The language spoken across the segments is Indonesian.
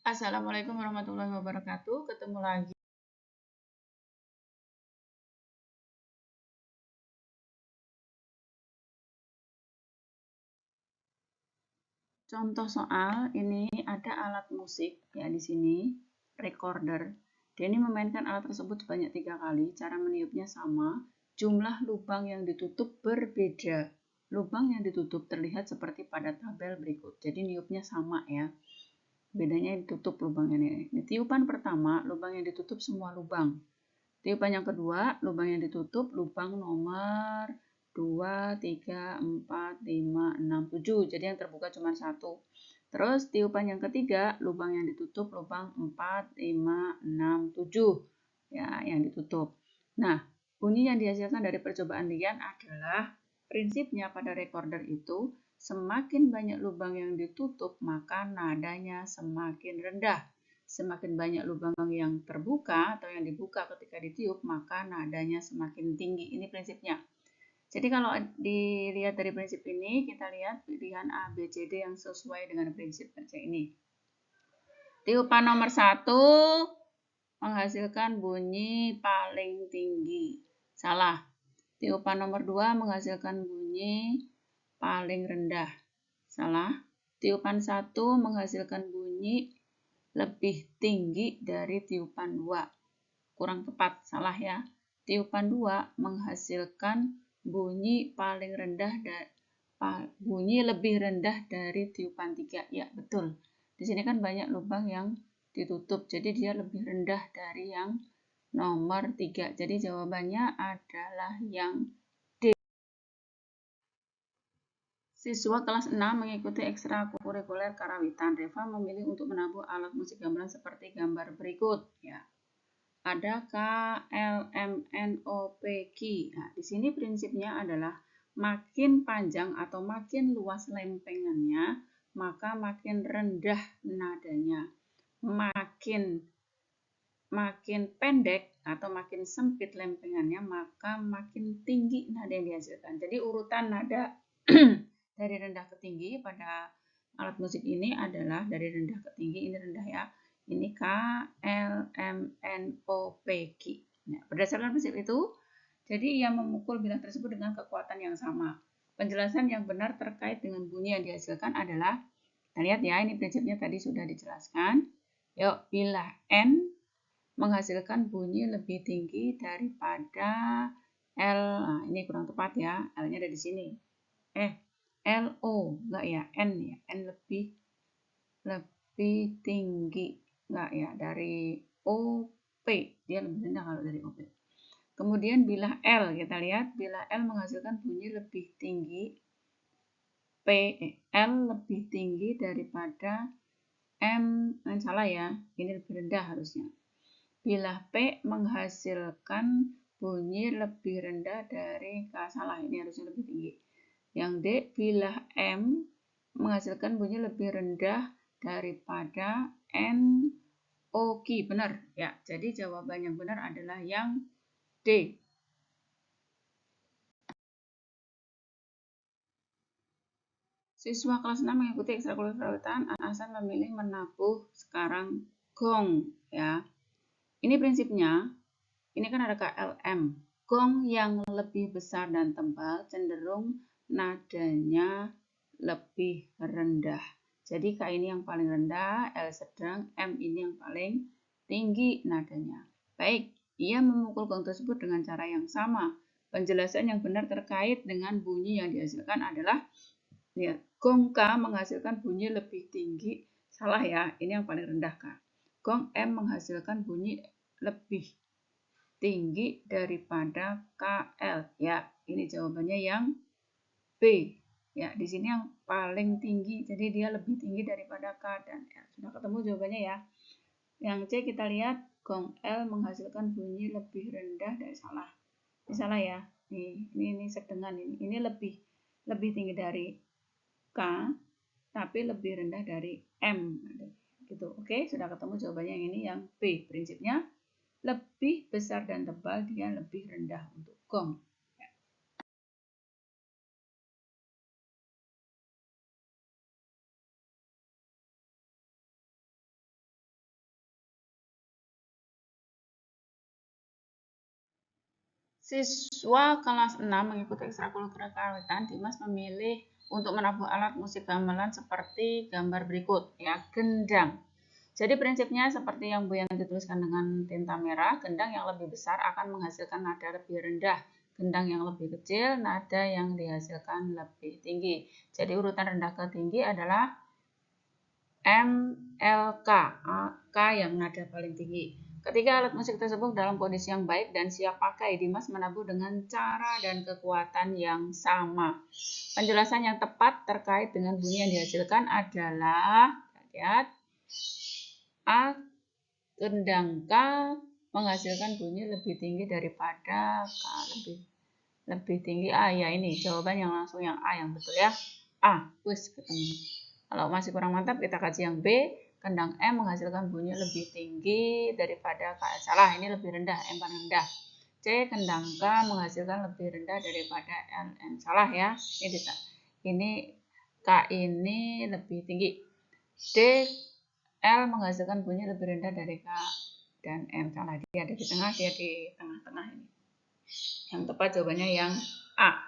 Assalamualaikum warahmatullahi wabarakatuh. Ketemu lagi. Contoh soal ini ada alat musik ya di sini, recorder. Dia ini memainkan alat tersebut sebanyak 3 kali. Cara meniupnya sama. Jumlah lubang yang ditutup berbeda. Lubang yang ditutup terlihat seperti pada tabel berikut. Jadi niupnya sama ya. Bedanya ditutup lubangnya ini. Tiupan pertama, lubang yang ditutup semua lubang. Tiupan yang kedua, lubang yang ditutup, lubang nomor 2, 3, 4, 5, 6, 7. Jadi yang terbuka cuma 1. Terus tiupan yang ketiga, lubang yang ditutup, lubang 4, 5, 6, 7. Ya, yang ditutup. Nah, bunyi yang dihasilkan dari percobaan Lian adalah prinsipnya pada recorder itu, semakin banyak lubang yang ditutup, maka nadanya semakin rendah. Semakin banyak lubang yang terbuka atau yang dibuka ketika ditiup, maka nadanya semakin tinggi. Ini prinsipnya. Jadi kalau dilihat dari prinsip ini, kita lihat pilihan A, B, C, D yang sesuai dengan prinsip kerja ini. Tiupan nomor 1 menghasilkan bunyi paling tinggi. Salah. Tiupan nomor 2 menghasilkan bunyi paling rendah. Salah. Tiupan 1 menghasilkan bunyi lebih tinggi dari tiupan 2. Kurang tepat, salah ya. Tiupan 2 menghasilkan bunyi paling rendah bunyi lebih rendah dari tiupan 3. Ya, betul. Di sini kan banyak lubang yang ditutup, jadi dia lebih rendah dari yang nomor 3. Jadi jawabannya adalah yang D. Siswa kelas 6 mengikuti ekstrakurikuler karawitan. Reva memilih untuk menabuh alat musik gamelan seperti gambar berikut. Ya. Ada K, L, M, N, O, P, Q. Nah, di sini prinsipnya adalah makin panjang atau makin luas lempengannya, maka makin rendah nadanya. Makin pendek atau makin sempit lempengannya, maka makin tinggi nada yang dihasilkan. Jadi urutan nada dari rendah ke tinggi pada alat musik ini adalah dari rendah ke tinggi, ini rendah ya. Ini K, L, M, N, O, P, Q. Nah, berdasarkan prinsip itu, jadi ia memukul bilah tersebut dengan kekuatan yang sama. Penjelasan yang benar terkait dengan bunyi yang dihasilkan adalah, kita lihat ya, ini prinsipnya tadi sudah dijelaskan. Yuk, bilah N menghasilkan bunyi lebih tinggi daripada L. Nah, ini kurang tepat ya, L-nya ada di sini. LO, enggak ya, N ya, N lebih tinggi, enggak ya, dari OP, dia lebih rendah kalau dari OP. Kemudian bilah L, kita lihat, bilah L menghasilkan bunyi lebih tinggi, L lebih tinggi daripada M, salah ya, ini lebih rendah harusnya. Bilah P menghasilkan bunyi lebih rendah dari K, salah, ini harusnya lebih tinggi. Yang D, bilah M menghasilkan bunyi lebih rendah daripada N, O, Q. Benar ya, jadi jawaban yang benar adalah yang D. Siswa kelas 6 mengikuti ekstrakurikuler karawitan, Hasan memilih menabuh sekarang gong ya. Ini prinsipnya, ini kan ada KLM. Gong yang lebih besar dan tebal cenderung nadanya lebih rendah. Jadi K ini yang paling rendah, L sedang, M ini yang paling tinggi nadanya. Baik, ia memukul gong tersebut dengan cara yang sama. Penjelasan yang benar terkait dengan bunyi yang dihasilkan adalah, lihat, gong K menghasilkan bunyi lebih tinggi. Salah ya, ini yang paling rendah K. Gong M menghasilkan bunyi lebih tinggi daripada KL. Ya, ini jawabannya yang B. Ya, di sini yang paling tinggi, jadi dia lebih tinggi daripada K dan L. Sudah ketemu jawabannya ya. Yang C kita lihat, gong L menghasilkan bunyi lebih rendah dari salah. Ini salah ya. Ini sedengan ini. Ini lebih tinggi dari K, tapi lebih rendah dari M. Gitu. Oke, sudah ketemu jawabannya yang ini yang B. Prinsipnya lebih besar dan tebal, dia lebih rendah untuk gong. Siswa kelas 6 mengikuti ekstrakurikuler kearwitan, Dimas memilih untuk menabuh alat musik gamelan seperti gambar berikut, ya, gendang. Jadi prinsipnya seperti yang Bu yang dituliskan dengan tinta merah, gendang yang lebih besar akan menghasilkan nada lebih rendah, gendang yang lebih kecil, nada yang dihasilkan lebih tinggi. Jadi urutan rendah ke tinggi adalah M, L, K, K yang nada paling tinggi. Ketika alat musik tersebut dalam kondisi yang baik dan siap pakai, Dimas menabuh dengan cara dan kekuatan yang sama. Penjelasan yang tepat terkait dengan bunyi yang dihasilkan adalah, lihat, A, gendang K menghasilkan bunyi lebih tinggi daripada K, lebih tinggi A. Ya, ini jawaban yang langsung yang A yang betul, ya. A, wis ketemu. Kalau masih kurang mantap, kita kaji yang B. Gendang M menghasilkan bunyi lebih tinggi daripada K. Salah, ini lebih rendah, M paling rendah. C, gendang K menghasilkan lebih rendah daripada LM. Salah, ya. Ini K ini lebih tinggi. D, L menghasilkan bunyi lebih rendah dari K dan M. Salah, dia ada di tengah, dia di tengah-tengah ini. Yang tepat jawabannya yang A.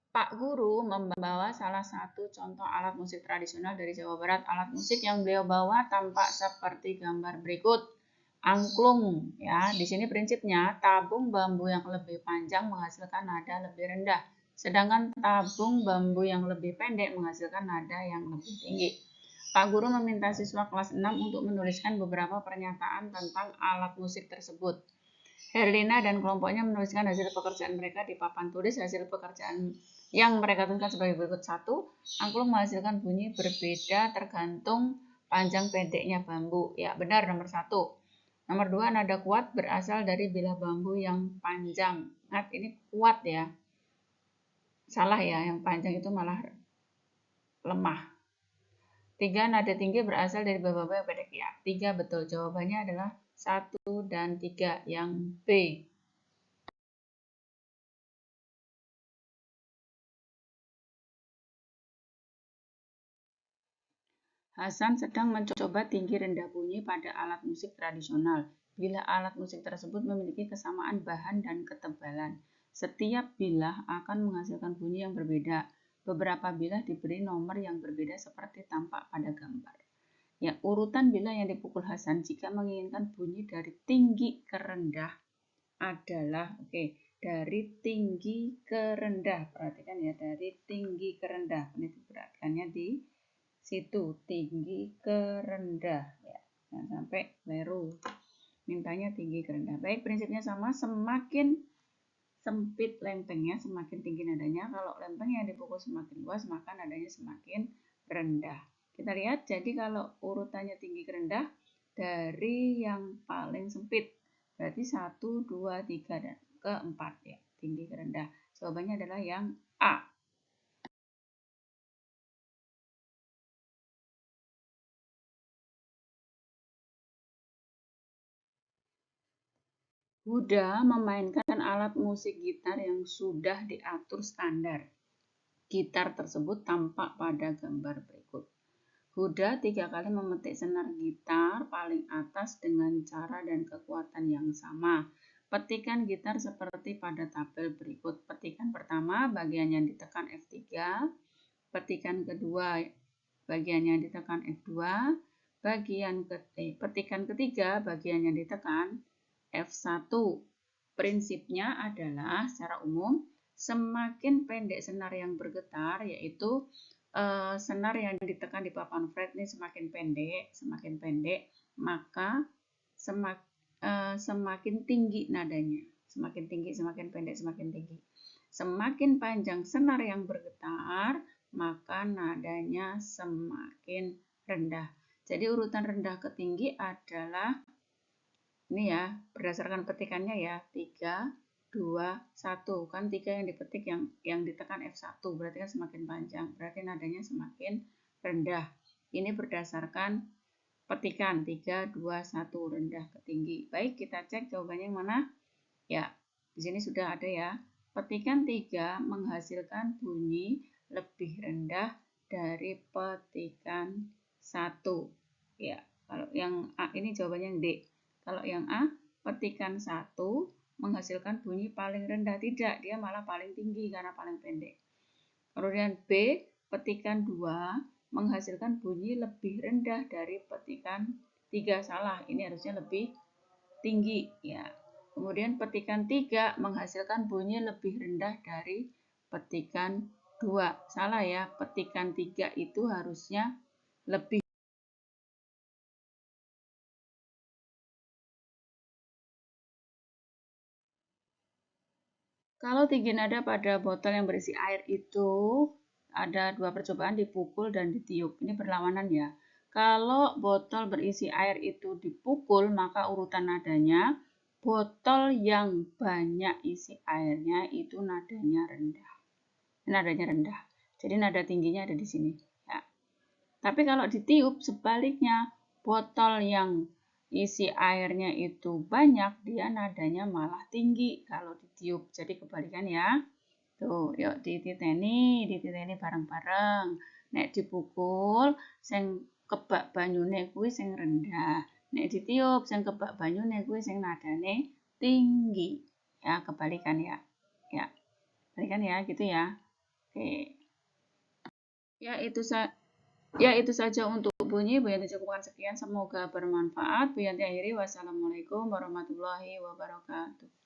Pak Guru membawa salah satu contoh alat musik tradisional dari Jawa Barat. Alat musik yang beliau bawa tampak seperti gambar berikut. Angklung, ya. Di sini prinsipnya tabung bambu yang lebih panjang menghasilkan nada lebih rendah, sedangkan tabung bambu yang lebih pendek menghasilkan nada yang lebih tinggi. Pak Guru meminta siswa kelas 6 untuk menuliskan beberapa pernyataan tentang alat musik tersebut. Herlina dan kelompoknya menuliskan hasil pekerjaan mereka di papan tulis. Hasil pekerjaan yang mereka tuliskan sebagai berikut. 1. Angklung menghasilkan bunyi berbeda tergantung panjang pendeknya bambu. Ya, benar nomor 1. Nomor 2, nada kuat berasal dari bilah bambu yang panjang. Ingat, ini kuat, ya. Salah, ya, yang panjang itu malah lemah. 3, nada tinggi berasal dari bilah bambu yang pendek. Ya, 3 betul. Jawabannya adalah 1 dan 3 yang B. Hasan sedang mencoba tinggi rendah bunyi pada alat musik tradisional. Bila alat musik tersebut memiliki kesamaan bahan dan ketebalan, setiap bilah akan menghasilkan bunyi yang berbeda. Beberapa bilah diberi nomor yang berbeda seperti tampak pada gambar. Ya, urutan bilah yang dipukul Hasan jika menginginkan bunyi dari tinggi ke rendah adalah, dari tinggi ke rendah. Perhatikan, ya, dari tinggi ke rendah. Ini perhatikannya di situ, tinggi ke rendah, ya. Jangan sampai keliru. Mintanya tinggi ke rendah. Baik, prinsipnya sama. Semakin sempit lempengnya, semakin tinggi nadanya. Kalau lempeng yang dipukul semakin luas, maka nadanya semakin rendah. Kita lihat, jadi kalau urutannya tinggi ke rendah, dari yang paling sempit. Berarti 1, 2, 3, dan keempat, ya. Tinggi ke rendah. Jawabannya adalah yang A. Huda memainkan alat musik gitar yang sudah diatur standar. Gitar tersebut tampak pada gambar berikut. Huda 3 kali memetik senar gitar paling atas dengan cara dan kekuatan yang sama. Petikan gitar seperti pada tabel berikut. Petikan pertama bagian yang ditekan F3, petikan kedua bagian yang ditekan F2, petikan ketiga bagian yang ditekan F1. Prinsipnya adalah secara umum semakin pendek senar yang bergetar, yaitu senar yang ditekan di papan fret ini semakin pendek, maka semakin tinggi nadanya. Semakin tinggi, semakin pendek, semakin tinggi. Semakin panjang senar yang bergetar, maka nadanya semakin rendah. Jadi urutan rendah ke tinggi adalah ini ya, berdasarkan petikannya ya, 3, 2, 1. Kan 3 yang dipetik yang ditekan F1, berarti kan semakin panjang, berarti nadanya semakin rendah. Ini berdasarkan petikan 3, 2, 1, rendah ke tinggi. Baik, kita cek jawabannya yang mana? Ya, di sini sudah ada ya. Petikan 3 menghasilkan bunyi lebih rendah dari petikan 1. Ya, kalau yang A ini jawabannya yang D. Kalau yang A, petikan 1 menghasilkan bunyi paling rendah. Tidak, dia malah paling tinggi karena paling pendek. Kemudian B, petikan 2 menghasilkan bunyi lebih rendah dari petikan 3. Salah, ini harusnya lebih tinggi ya. Kemudian petikan 3 menghasilkan bunyi lebih rendah dari petikan 2. Salah ya, petikan 3 itu harusnya lebih. Kalau tinggi nada pada botol yang berisi air itu ada 2 percobaan, dipukul dan ditiup. Ini berlawanan ya. Kalau botol berisi air itu dipukul, maka urutan nadanya botol yang banyak isi airnya itu nadanya rendah. Nadanya rendah. Jadi nada tingginya ada di sini. Ya. Tapi kalau ditiup sebaliknya, botol yang isi airnya itu banyak, dia nadanya malah tinggi kalau ditiup. Jadi kebalikan ya. Tuh, yuk dititeni bareng-bareng. Nek dipukul, sing kebak banyune kuwi sing rendah. Nek ditiup, sing kebak banyune kuwi sing nadane tinggi. Ya, kebalikan ya. Ya, kebalikan ya, gitu ya. Oke. Ya, itu saja untuk bunyi. Bu Yanti cukupkan sekian. Semoga bermanfaat. Bu Yanti akhiri. Wassalamualaikum warahmatullahi wabarakatuh.